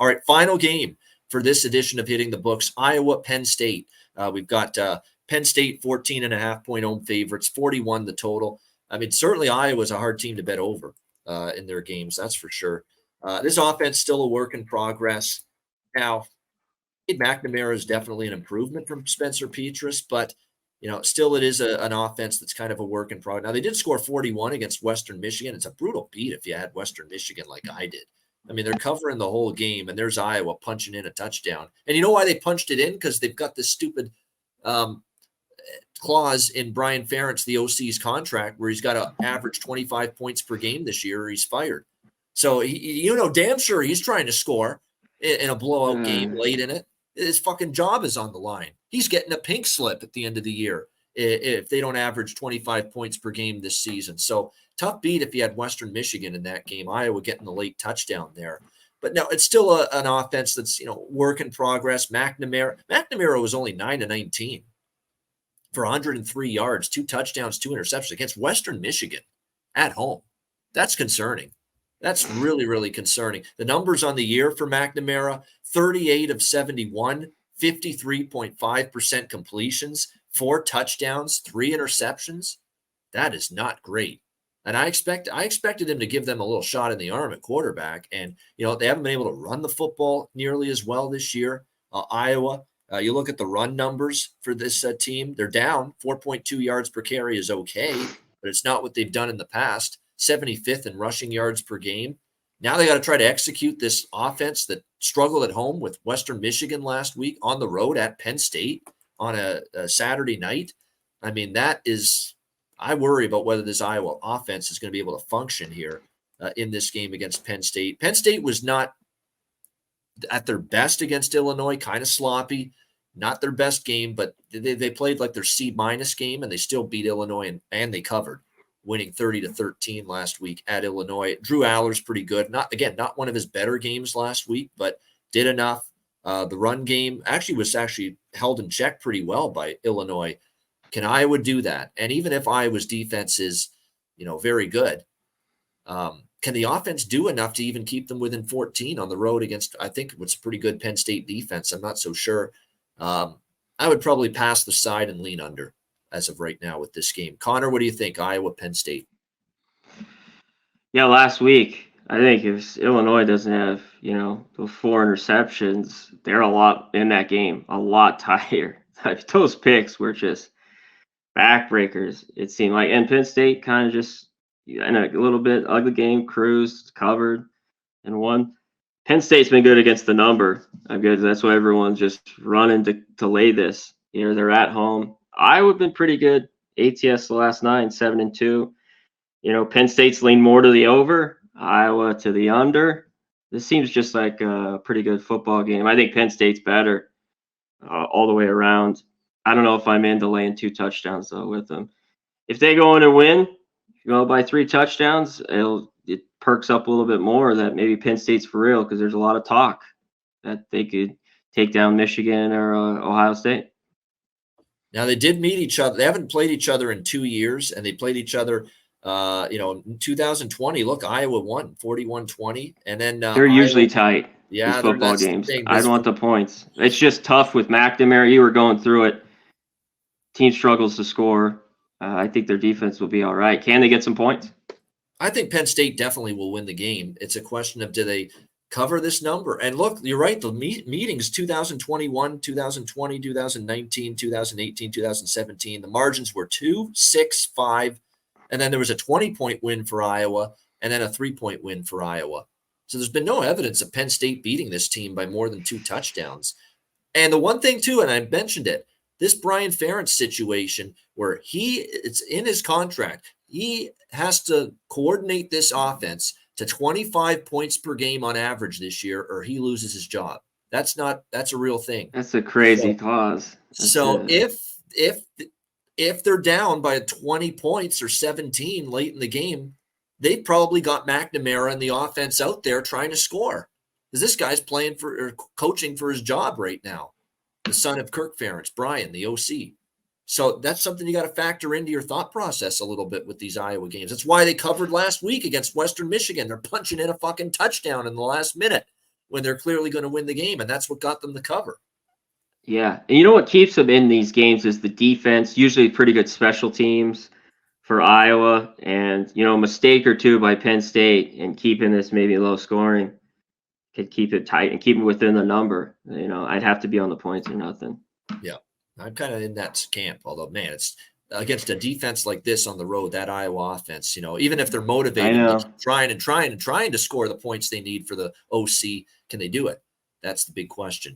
All right, final game for this edition of Hitting the Books, Iowa, Penn State. We've got Penn State 14.5-point home favorites, 41 the total. I mean, certainly Iowa's a hard team to bet over in their games, that's for sure. This offense still a work in progress. Now, McNamara is definitely an improvement from Spencer Petras, but still it is an offense that's kind of a work in progress. Now, they did score 41 against Western Michigan. It's a brutal beat if you had Western Michigan like I did. I mean, they're covering the whole game, and there's Iowa punching in a touchdown. And you know why they punched it in? Because they've got this stupid clause in Brian Ferentz, the OC's contract, where he's got to average 25 points per game this year or he's fired. So, damn sure he's trying to score in a blowout game late in it. His fucking job is on the line. He's getting a pink slip at the end of the year if they don't average 25 points per game this season. So tough beat if you had Western Michigan in that game. Iowa getting the late touchdown there. But no, it's still an offense that's, work in progress. McNamara was only 9-19 for 103 yards, 2 touchdowns, 2 interceptions against Western Michigan at home. That's concerning. That's really, really concerning. The numbers on the year for McNamara, 38 of 71, 53.5% completions, 4 touchdowns, 3 interceptions. That is not great. And I expected him to give them a little shot in the arm at quarterback. And, they haven't been able to run the football nearly as well this year. Iowa, you look at the run numbers for this team, they're down. 4.2 yards per carry is okay, but it's not what they've done in the past. 75th in rushing yards per game. Now they got to try to execute this offense that struggled at home with Western Michigan last week on the road at Penn State on a Saturday night. I mean, I worry about whether this Iowa offense is going to be able to function here in this game against Penn State. Penn State was not at their best against Illinois, kind of sloppy, not their best game, but they played like their C- game, and they still beat Illinois and they covered, winning 30-13 last week at Illinois. Drew Aller's pretty good. Not one of his better games last week, but did enough. The run game was held in check pretty well by Illinois. Can Iowa do that? And even if Iowa's defense is, very good, can the offense do enough to even keep them within 14 on the road against, I think, what's a pretty good Penn State defense? I'm not so sure. I would probably pass the side and lean under as of right now with this game. Conor, what do you think? Iowa, Penn State. Yeah, last week, I think if Illinois doesn't have, the 4 interceptions, they're a lot in that game, a lot tighter. Those picks were just backbreakers, it seemed like. And Penn State kind of just, in a little bit ugly game, cruised, covered, and won. Penn State's been good against the number. That's why everyone's just running to lay this. They're at home. Iowa been pretty good. ATS the last 9, 7-2. Penn State's leaned more to the over, Iowa to the under. This seems just like a pretty good football game. I think Penn State's better all the way around. I don't know if I'm into laying 2 touchdowns though with them. If they go in and win, by 3 touchdowns, it perks up a little bit more that maybe Penn State's for real, because there's a lot of talk that they could take down Michigan or Ohio State. Now, they did meet each other. They haven't played each other in 2 years, and they played each other, in 2020. Look, Iowa won 41-20, and then they're usually tight. Yeah, these football games. I want the points. It's just tough with McNamara. You were going through it. Team struggles to score. I think their defense will be all right. Can they get some points? I think Penn State definitely will win the game. It's a question of, do they cover this number? And look, you're right. The meetings 2021, 2020, 2019, 2018, 2017. The margins were 2, 6, 5, and then there was a 20-point win for Iowa, and then a 3-point win for Iowa. So there's been no evidence of Penn State beating this team by more than 2 touchdowns. And the one thing too, and I mentioned it, this Brian Ferentz situation where it's in his contract, he has to coordinate this offense to 25 points per game on average this year, or he loses his job. That's a real thing. That's a crazy clause. If they're down by 20 points or 17 late in the game, they've probably got McNamara and the offense out there trying to score, because this guy's playing for or coaching for his job right now. The son of Kirk Ferentz, Brian, the OC. So that's something you got to factor into your thought process a little bit with these Iowa games. That's why they covered last week against Western Michigan. They're punching in a fucking touchdown in the last minute. when they're clearly going to win the game, and that's what got them the cover. Yeah. And you know what keeps them in these games is the defense, usually pretty good special teams for Iowa, and, a mistake or two by Penn State and keeping this maybe low scoring could keep it tight and keep it within the number. I'd have to be on the points or nothing. Yeah. I'm kind of in that camp, although, man, it's against a defense like this on the road, that Iowa offense, even if they're motivated, they keep trying to score the points they need for the OC, can they do it? That's the big question.